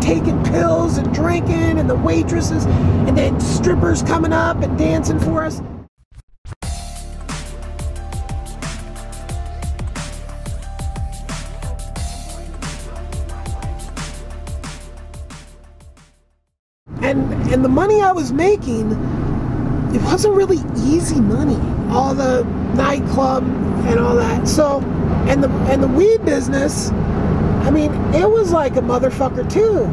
taking pills and drinking, and the waitresses, and then strippers coming up and dancing for us. And the money I was making, it wasn't really easy money. All the nightclub and all that. So, and the weed business, I mean, it was like a motherfucker too.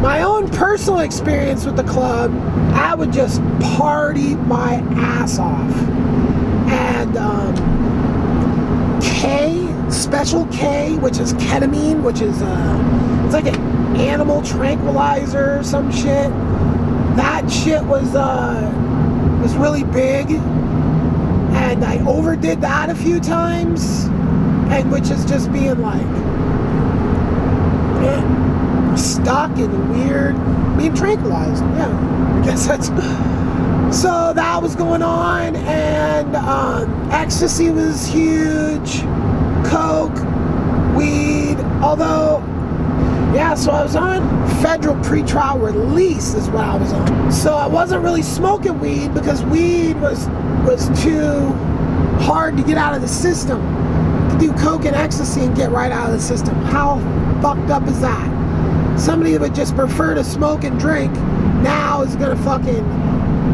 My own personal experience with the club, I would just party my ass off. And Special K, which is ketamine, which is it's like an animal tranquilizer or some shit. That shit was really big, and I overdid that a few times, and which is just being like stuck and weird, being tranquilized. Yeah, I guess that's. So that was going on, and ecstasy was huge, coke, weed, although, yeah, so I was on federal pretrial release is what I was on. So I wasn't really smoking weed because weed was too hard to get out of the system. To do coke and ecstasy and get right out of the system. How fucked up is that? Somebody that would just prefer to smoke and drink now is gonna fucking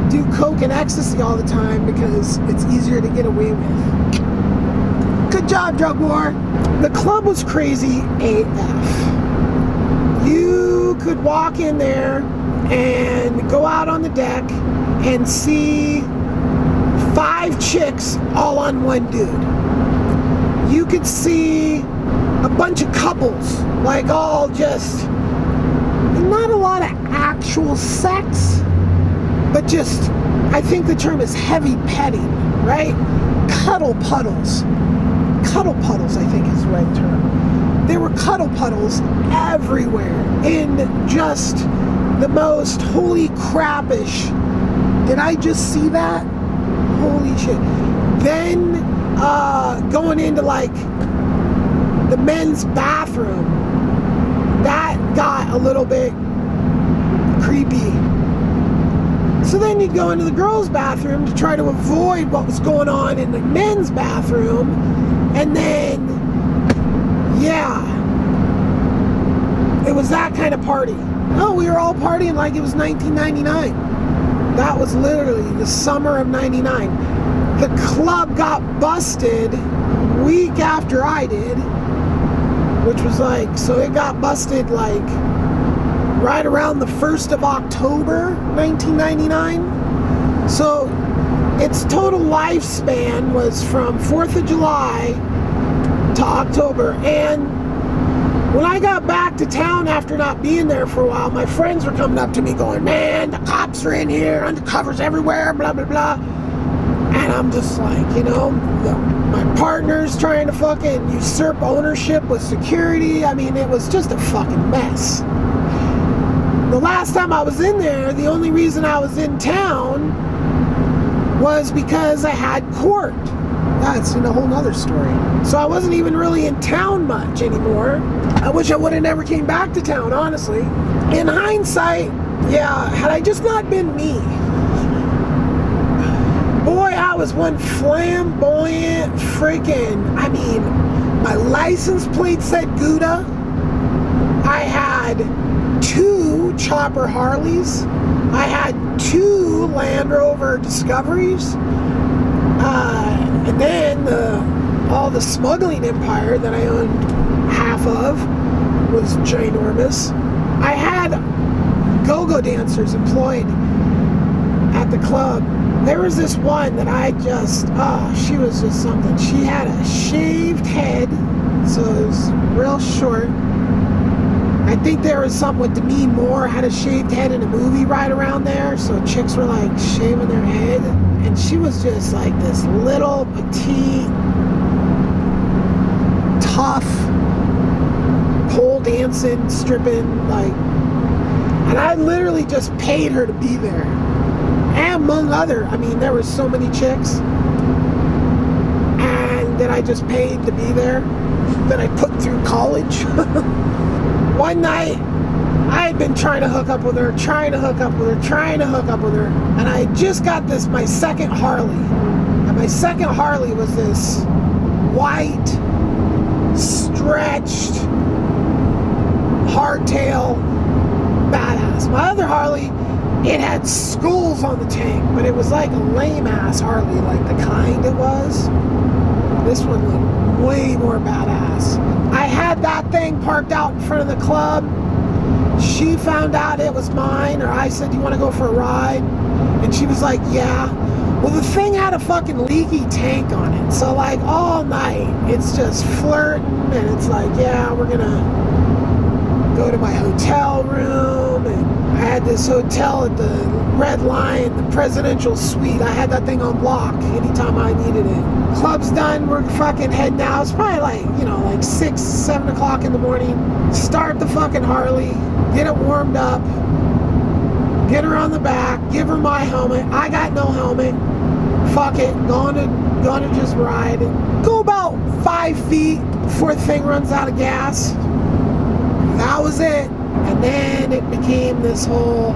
do coke and ecstasy all the time because it's easier to get away with. Good job, drug war. The club was crazy AF. You could walk in there and go out on the deck and see 5 chicks all on one dude. You could see a bunch of couples, like all just, not a lot of actual sex, but just, I think the term is heavy petting, right? Cuddle puddles. Cuddle puddles, I think is the right term. There were cuddle puddles everywhere in just the most holy crapish. Did I just see that? Holy shit. Then going into like the men's bathroom, that got a little bit creepy. So then you'd go into the girls' bathroom to try to avoid what was going on in the men's bathroom, and then, yeah, it was that kind of party. Oh, we were all partying like it was 1999. That was literally the summer of 99. The club got busted week after I did, which was like, so it got busted like right around the 1st of October, 1999. So its total lifespan was from 4th of July to October. And when I got back to town after not being there for a while, my friends were coming up to me going, man, the cops are in here, undercovers everywhere, blah, blah, blah. And I'm just like, you know, my partner's trying to fucking usurp ownership with security. I mean, it was just a fucking mess. The last time I was in there, the only reason I was in town was because I had court. That's a whole nother story. So I wasn't even really in town much anymore. I wish I would have never came back to town, honestly. In hindsight, yeah, had I just not been me. Boy, I was one flamboyant freaking, I mean, my license plate said Guda. I had 2 Chopper Harleys. I had 2 Land Rover Discoveries. And then all the smuggling empire that I owned half of was ginormous. I had go-go dancers employed at the club. There was this one that I just, she was just something. She had a shaved head, so it was real short. I think there was something with Demi Moore had a shaved head in a movie right around there, so chicks were like shaving their head. And she was just like this little, petite, tough, pole dancing, stripping, like, and I literally just paid her to be there. And among other, I mean, there were so many chicks, and that I just paid to be there, that I put through college. One night, I had been trying to hook up with her, and I just got my second Harley. And my second Harley was this white, stretched, hardtail badass. My other Harley, it had skulls on the tank, but it was like a lame-ass Harley, like the kind it was. This one looked way more badass. I had that thing parked out in front of the club. She found out it was mine, or I said, "Do you want to go for a ride?" And she was like, "Yeah." Well, the thing had a fucking leaky tank on it. So like all night, it's just flirting, and it's like, "Yeah, we're gonna go to my hotel room." And I had this hotel at the Red Lion, the presidential suite. I had that thing on lock anytime I needed it. Club's done, we're fucking heading out. It's probably like, like 6, 7 o'clock in the morning. Start the fucking Harley, get it warmed up, get her on the back, give her my helmet. I got no helmet. Fuck it, going to just ride. Go about 5 feet before the thing runs out of gas. That was it. And then it became this whole,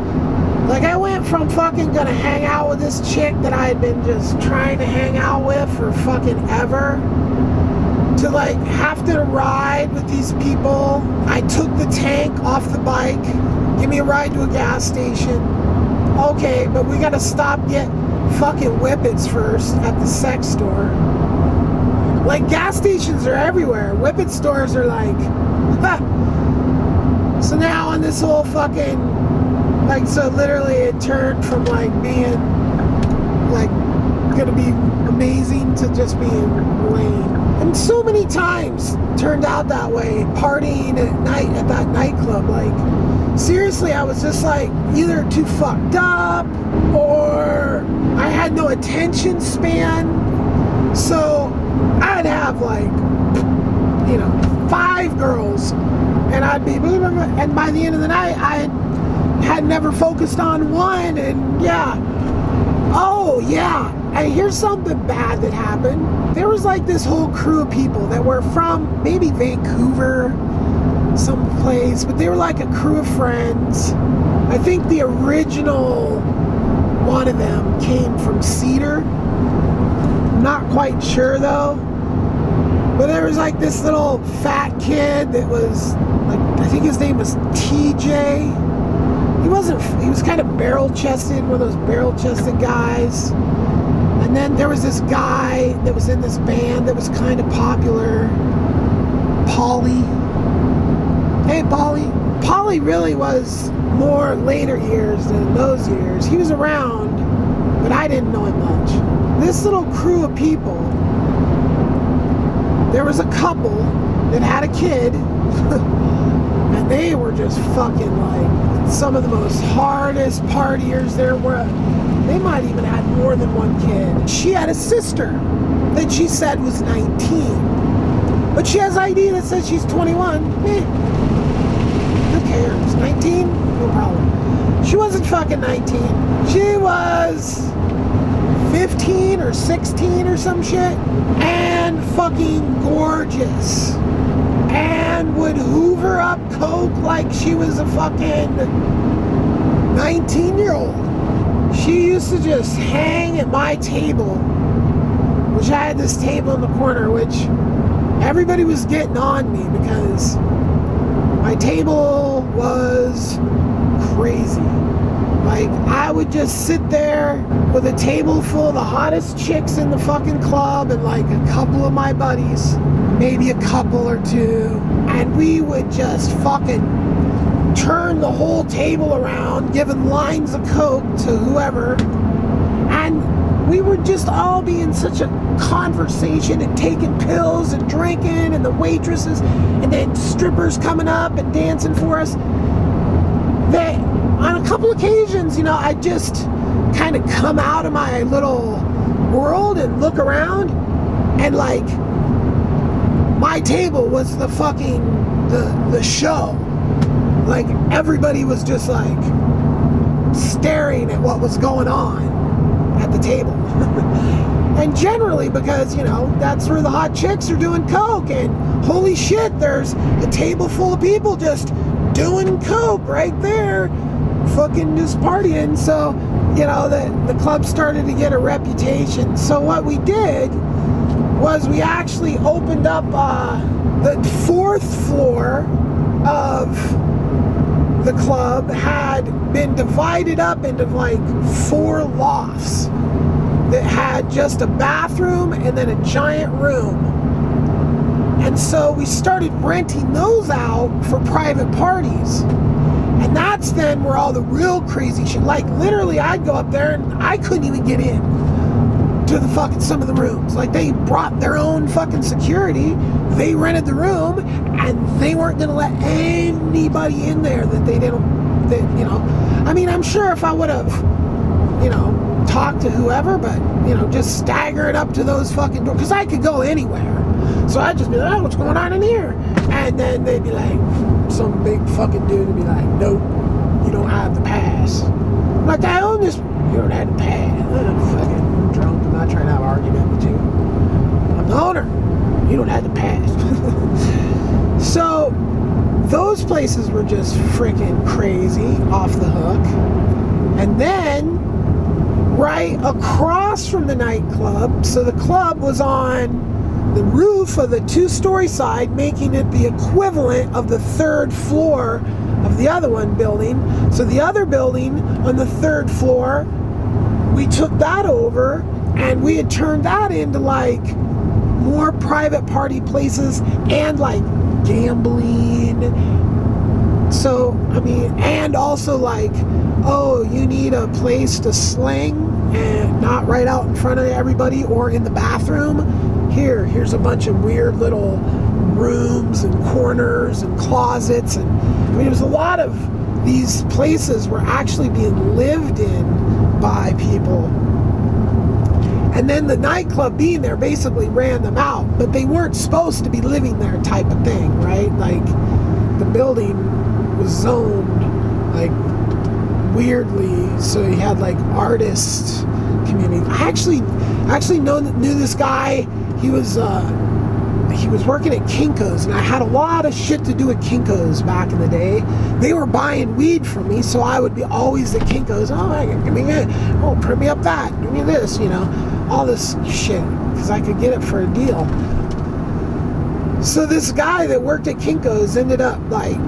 like, I went from fucking gonna hang out with this chick that I had been just trying to hang out with for fucking ever, to like have to ride with these people. I took the tank off the bike. Give me a ride to a gas station. Okay, but we gotta stop, get fucking whippets first at the sex store. Like, gas stations are everywhere. Whippet stores are like, ha. So now on this whole fucking, like, so literally it turned from like being like gonna be amazing to just being lame. And so many times turned out that way, partying at night at that nightclub. Like, seriously, I was just like either too fucked up or I had no attention span. So I'd have like, 5 girls, and I'd be, and by the end of the night, I had never focused on one. And yeah, oh yeah, and here's something bad that happened. There was like this whole crew of people that were from maybe Vancouver, someplace, but they were like a crew of friends. I think the original one of them came from Cedar. I'm not quite sure though. But there was like this little fat kid that was like, I think his name was TJ. He was kind of barrel-chested, one of those barrel-chested guys. And then there was this guy that was in this band that was kind of popular, Polly. Hey, Polly. Polly really was more later years than those years. He was around, but I didn't know him much. This little crew of people, there was a couple that had a kid, and they were just fucking like some of the most hardest partiers there were. They might even have more than one kid. She had a sister that she said was 19, but she has ID that says she's 21. Who cares? 19? No problem. She wasn't fucking 19. She was 15 or 16 or some shit, and fucking gorgeous, and would hoover up coke like she was a fucking 19-year-old. She used to just hang at my table, which I had this table in the corner, which everybody was getting on me because my table was crazy. Like, I would just sit there with a table full of the hottest chicks in the fucking club and like a couple of my buddies, maybe a couple or two, and we would just fucking turn the whole table around, giving lines of coke to whoever, and we would just all be in such a conversation and taking pills and drinking, and the waitresses and then strippers coming up and dancing for us. That on a couple occasions, I just kind of come out of my little world and look around, and like my table was the fucking the show. Like, everybody was just like staring at what was going on at the table. And generally because, that's where the hot chicks are doing coke, and holy shit, there's a table full of people just doing coke right there, fucking just partying. So, you know, the club started to get a reputation. So what we did was we actually opened up the 4th floor of the club had been divided up into like 4 lofts that had just a bathroom and then a giant room. And so we started renting those out for private parties. And that's then where all the real crazy shit, like literally I'd go up there and I couldn't even get in to the fucking, some of the rooms. Like they brought their own fucking security, they rented the room, and they weren't gonna let anybody in there that they didn't, that, you know. I mean, I'm sure if I would have, you know, talked to whoever, but, you know, just staggering up to those fucking doors, because I could go anywhere. So I'd just be like, oh, what's going on in here? And then they'd be like, some big fucking dude would be like, nope, you don't have the pass. I'm like, I own this. You don't have the pass. I'm fucking drunk. I'm not trying to have an argument with you. I'm the owner. You don't have the pass. So those places were just freaking crazy, off the hook. And then right across from the nightclub, so the club was on the roof of the 2-story side, making it the equivalent of the 3rd floor of the other one building. So the other building on the 3rd floor, we took that over and we had turned that into like more private party places and like gambling. So, I mean, and also like, oh, you need a place to sling and not right out in front of everybody or in the bathroom. Here's a bunch of weird little rooms and corners and closets. And I mean, it was a lot of these places were actually being lived in by people. And then the nightclub being there basically ran them out, but they weren't supposed to be living there type of thing, right? Like the building was zoned like weirdly, so you had like artist community. I actually knew this guy. He was working at Kinko's, and I had a lot of shit to do at Kinko's back in the day. They were buying weed from me, so I would be always at Kinko's. Oh, give me that. Oh, print me up that. Give me this, you know, all this shit, because I could get it for a deal. So this guy that worked at Kinko's ended up like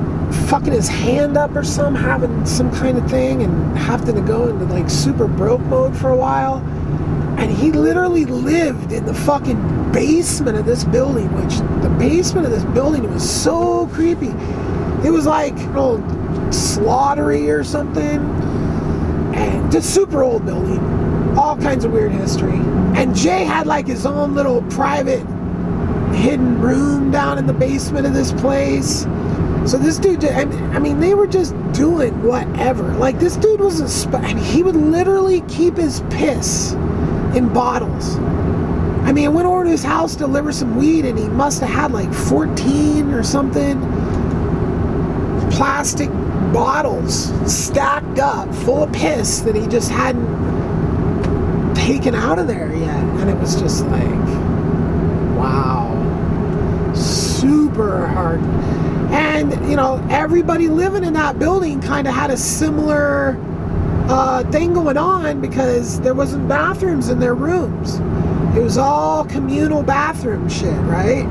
fucking his hand up or something, having some kind of thing, and having to go into like super broke mode for a while. And he literally lived in the fucking basement of this building, which the basement of this building was so creepy. It was like an old slaughtery or something. And just super old building. All kinds of weird history. And Jay had like his own little private hidden room down in the basement of this place. So this dude, I mean, they were just doing whatever. Like this dude was and he would literally keep his piss in bottles. I mean, I went over to his house to deliver some weed, and he must have had like 14 or something plastic bottles stacked up full of piss that he just hadn't taken out of there yet. And it was just like, wow, super hard. And, you know, everybody living in that building kind of had a similar thing going on, because there wasn't bathrooms in their rooms. It was all communal bathroom shit, right?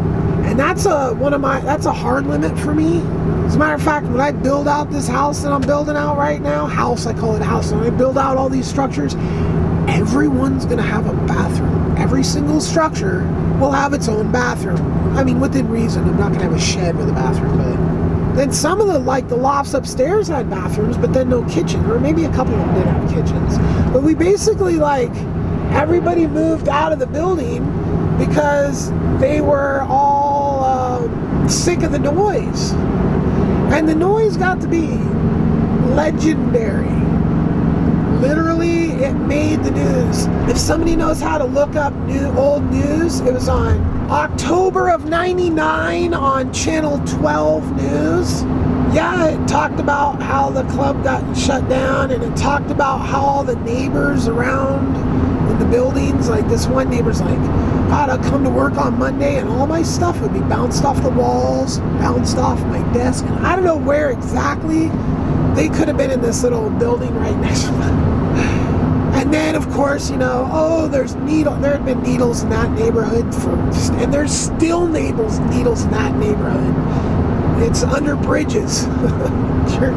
And that's that's a hard limit for me. As a matter of fact, when I build out this house that I'm building out right now, I call it a house, when I build out all these structures, everyone's gonna have a bathroom. Every single structure will have its own bathroom. I mean, within reason. I'm not gonna have a shed with a bathroom, but then some of the lofts upstairs had bathrooms, but then no kitchen, or maybe a couple of them did have kitchens. But we basically, like, everybody moved out of the building because they were all sick of the noise. And the noise got to be legendary. Literally, it made the news. If somebody knows how to look up old news, it was on October of '99 on Channel 12 News. Yeah, it talked about how the club got shut down, and it talked about how all the neighbors around in the buildings. Like this one neighbor's like, God, I'll come to work on Monday and all my stuff would be bounced off the walls, bounced off my desk. And I don't know where exactly. They could have been in this little building right next to them. And then, of course, you know, oh, there had been needles in that neighborhood and there's still needles in that neighborhood. It's under bridges. Sure.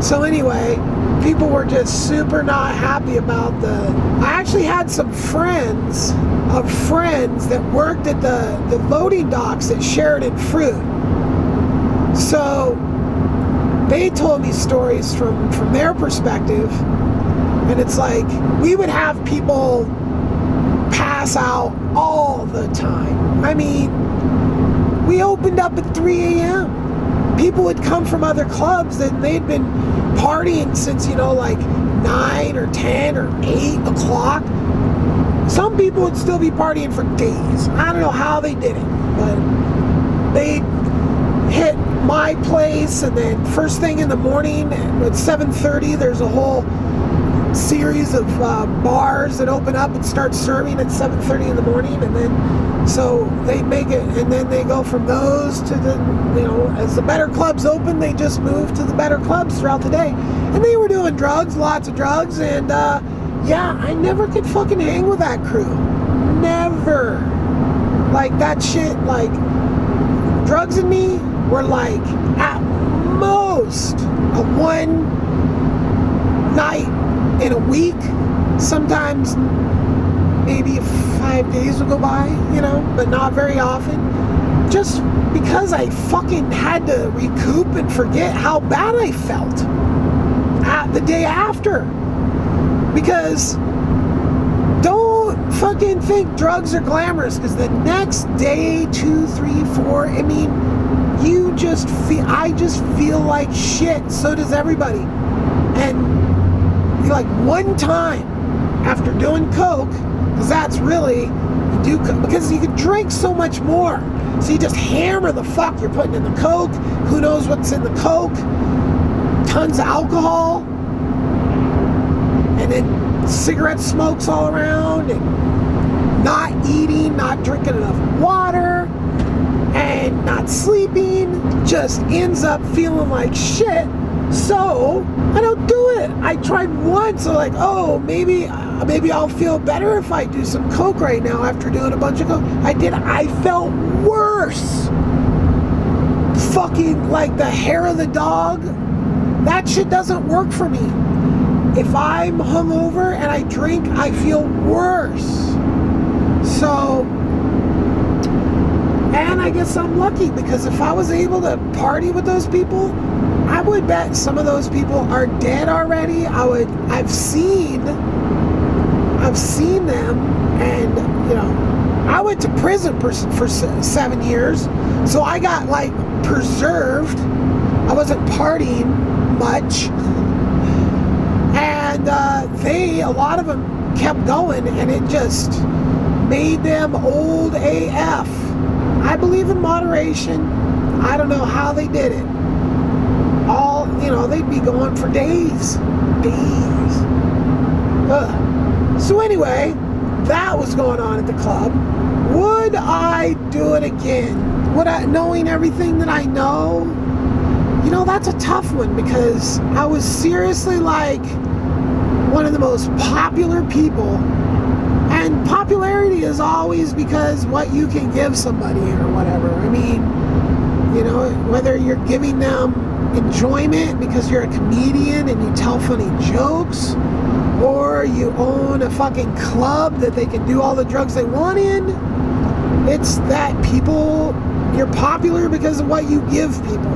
So anyway, people were just super not happy about I actually had some friends that worked at the loading docks at Sheridan Fruit. So they told me stories from their perspective. And it's like, we would have people pass out all the time. I mean, we opened up at 3 a.m. People would come from other clubs and they'd been partying since, you know, like 9 or 10 or 8 o'clock. Some people would still be partying for days. I don't know how they did it, but they hit my place, and then first thing in the morning at 7:30, there's a whole series of bars that open up and start serving at 7:30 in the morning, and then so they make it, and then they go from those to the, you know, as the better clubs open, they just move to the better clubs throughout the day. And they were doing drugs, lots of drugs, and yeah, I never could fucking hang with that crew. Never. Like that shit, like drugs and me were like at most a one night in a week. Sometimes maybe 5 days would go by, you know, but not very often. Just because I fucking had to recoup and forget how bad I felt the day after. Because don't fucking think drugs are glamorous, because the next day, 2, 3, 4, I mean, I just feel like shit. So does everybody. And like one time after doing coke, because that's really, because you can drink so much more. So you just hammer the fuck you're putting in the coke. Who knows what's in the coke? Tons of alcohol. And then cigarette smokes all around, and not eating, not drinking enough water, and not sleeping, just ends up feeling like shit. So I don't do it. I tried once, so like, oh, maybe I'll feel better if I do some coke right now after doing a bunch of coke. I felt worse. Fucking like the hair of the dog. That shit doesn't work for me. If I'm hungover and I drink, I feel worse. So, and I guess I'm lucky, because if I was able to party with those people, I would bet some of those people are dead already. I've seen them, and you know, I went to prison for 7 years, so I got like preserved. I wasn't partying much. And a lot of them kept going, and it just made them old AF. I believe in moderation. I don't know how they did it. They'd be going for days. So anyway, that was going on at the club. Would I do it again? Knowing everything that I know? You know, that's a tough one, because I was seriously like one of the most popular people. And popularity is always because what you can give somebody or whatever. I mean, you know, whether you're giving them enjoyment because you're a comedian and you tell funny jokes, or you own a fucking club that they can do all the drugs they want in. It's that you're popular because of what you give people,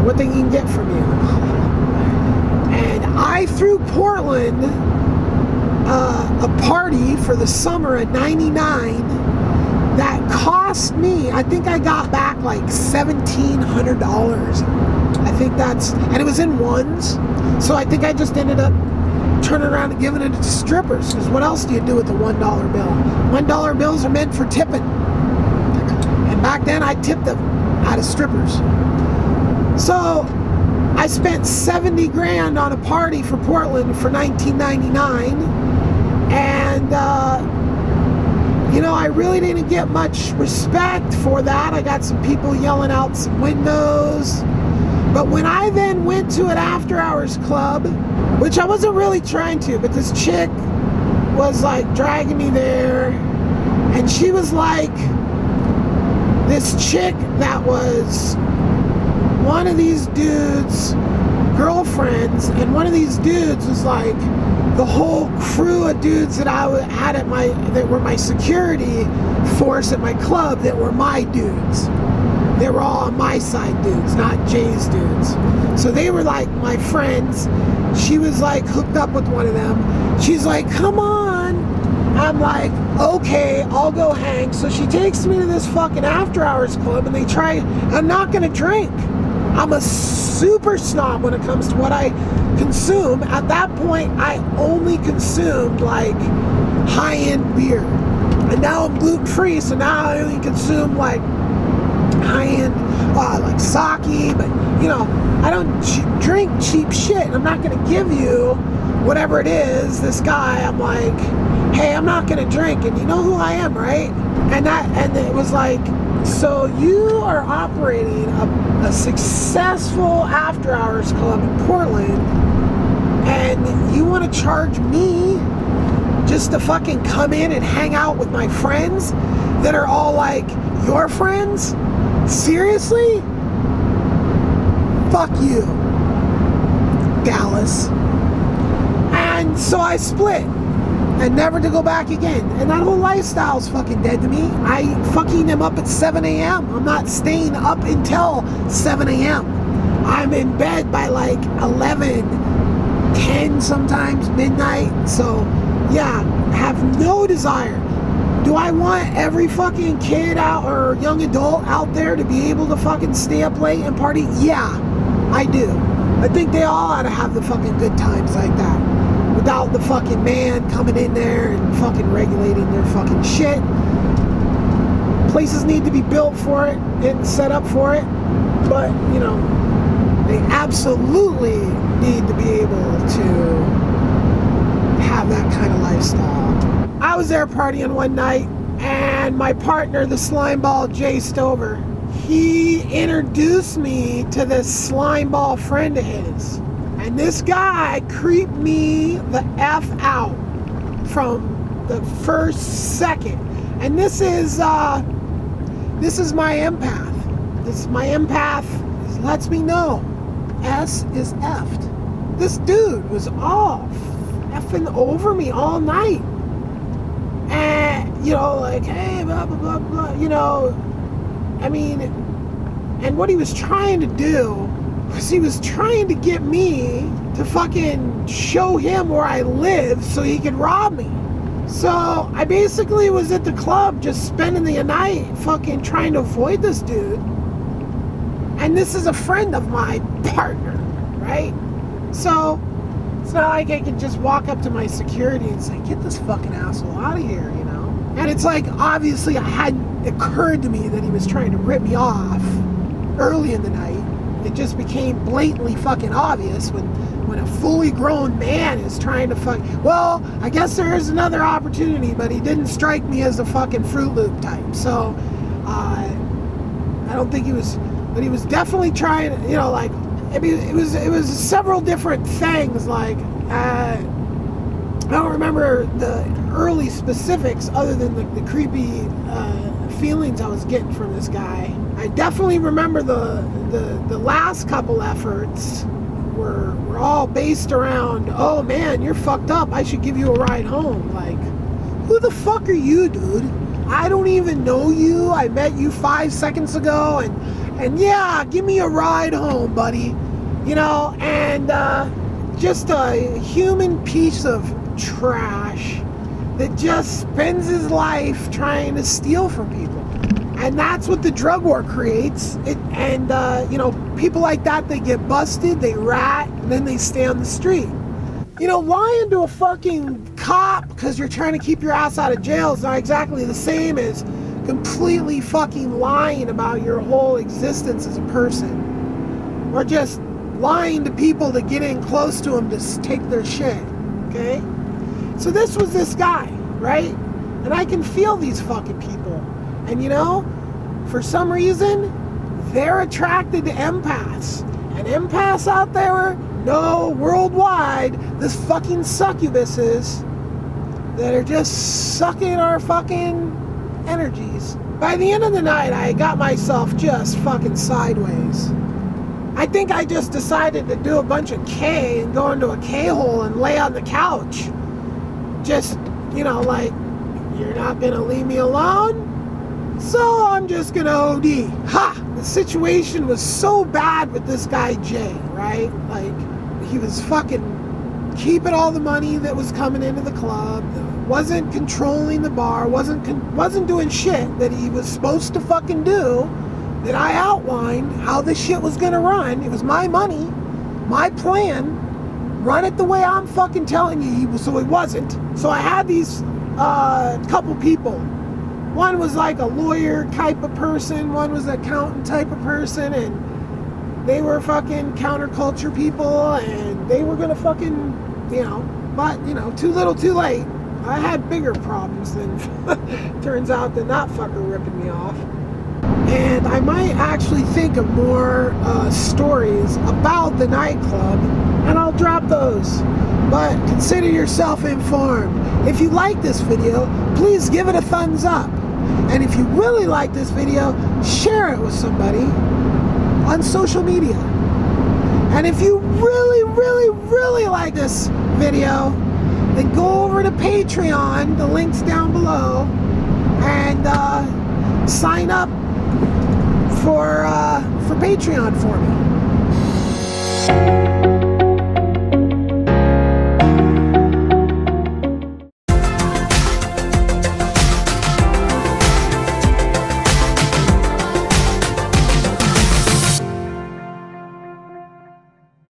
what they can get from you. And I threw Portland a party for the summer of '99 that cost me, I think I got back like $1,700. I think and it was in ones, so I think I just ended up turning around and giving it to strippers, because what else do you do with the $1 bill? $1 bills are meant for tipping, and back then I tipped them out of strippers. So I spent 70 grand on a party for Portland for 1999. And, you know, I really didn't get much respect for that. I got some people yelling out some windows. But when I then went to an after-hours club, which I wasn't really trying to, but this chick was like dragging me there, and she was like this chick that was one of these dudes' girlfriends, and one of these dudes was like the whole crew of dudes that I had at that were my security force at my club that were my dudes. They were all on my side dudes, not Jay's dudes. So they were like my friends. She was like hooked up with one of them. She's like, come on. I'm like, okay, I'll go hang. So she takes me to this fucking after hours club, and I'm not gonna drink. I'm a super snob when it comes to what I consume. At that point, I only consumed like high-end beer. And now I'm gluten-free, so now I only consume like high-end, like sake, but you know, I don't drink cheap shit. I'm not going to give you whatever it is. This guy, I'm like, hey, I'm not going to drink, and you know who I am, right? And it was like, so you are operating a successful after-hours club in Portland, and you want to charge me just to fucking come in and hang out with my friends that are all like your friends? Seriously? Fuck you, Dallas. And so I split, and never to go back again. And that whole lifestyle's fucking dead to me. I fucking am up at 7 a.m. I'm not staying up until 7 a.m. I'm in bed by like 11, 10 sometimes, midnight. So yeah, have no desire. Do I want every fucking kid out or young adult out there to be able to fucking stay up late and party? Yeah, I do. I think they all ought to have the fucking good times like that, without the fucking man coming in there and fucking regulating their fucking shit. Places need to be built for it and set up for it, but you know, they absolutely need to be able to have that kind of lifestyle. I was there partying one night, and my partner, the slimeball Jay Stover, he introduced me to this slimeball friend of his. And this guy creeped me the F out from the first second. And this is my empath. This is my empath. This lets me know S is effed. This dude was all effing over me all night. And, you know, like, hey, blah, blah, blah, blah, you know, I mean, and what he was trying to do was he was trying to get me to fucking show him where I live so he could rob me. So I basically was at the club just spending the night fucking trying to avoid this dude. And this is a friend of my partner, right? So it's not like I could just walk up to my security and say, get this fucking asshole out of here, you know? And it's like, obviously it hadn't occurred to me that he was trying to rip me off early in the night. It just became blatantly fucking obvious when a fully grown man is trying to fuck. Well, I guess there is another opportunity, but he didn't strike me as a fucking Fruit Loop type. So, I don't think he was, but he was definitely trying, you know, like, it was several different things, like, I don't remember the early specifics other than the creepy feelings I was getting from this guy. I definitely remember the last couple efforts were all based around, oh man, you're fucked up, I should give you a ride home. Like, who the fuck are you, dude? I don't even know you. I met you 5 seconds ago, and yeah, give me a ride home, buddy. You know, and just a human piece of trash that just spends his life trying to steal from people. And that's what the drug war creates. You know, people like that, they get busted, they rat, and then they stay on the street. You know, lying to a fucking cop because you're trying to keep your ass out of jail is not exactly the same as completely fucking lying about your whole existence as a person. Or just lying to people to get in close to them to take their shit, okay? So this was this guy. right? And I can feel these fucking people. And you know, for some reason, they're attracted to empaths. And empaths out there know worldwide this fucking succubuses that are just sucking our fucking energies. By the end of the night, I got myself just fucking sideways. I think I just decided to do a bunch of K and go into a K-hole and lay on the couch. Just, you know, like, you're not gonna leave me alone? So I'm just gonna OD. Ha! The situation was so bad with this guy Jay, right? Like, he was fucking keeping all the money that was coming into the club, wasn't controlling the bar, wasn't doing shit that he was supposed to fucking do, that I outlined how this shit was gonna run. It was my money, my plan, run it the way I'm fucking telling you. So it wasn't. So I had these couple people. One was like a lawyer type of person, one was an accountant type of person, and they were fucking counterculture people, and they were gonna fucking, you know, but, you know, too little too late. I had bigger problems than, turns out, than that fucker ripping me off. And I might actually think of more stories about the nightclub, and I'll drop those. But consider yourself informed. If you like this video, please give it a thumbs up. And if you really like this video, share it with somebody on social media. And if you really, really, really like this video, then go over to Patreon, the link's down below, and sign up for Patreon for me.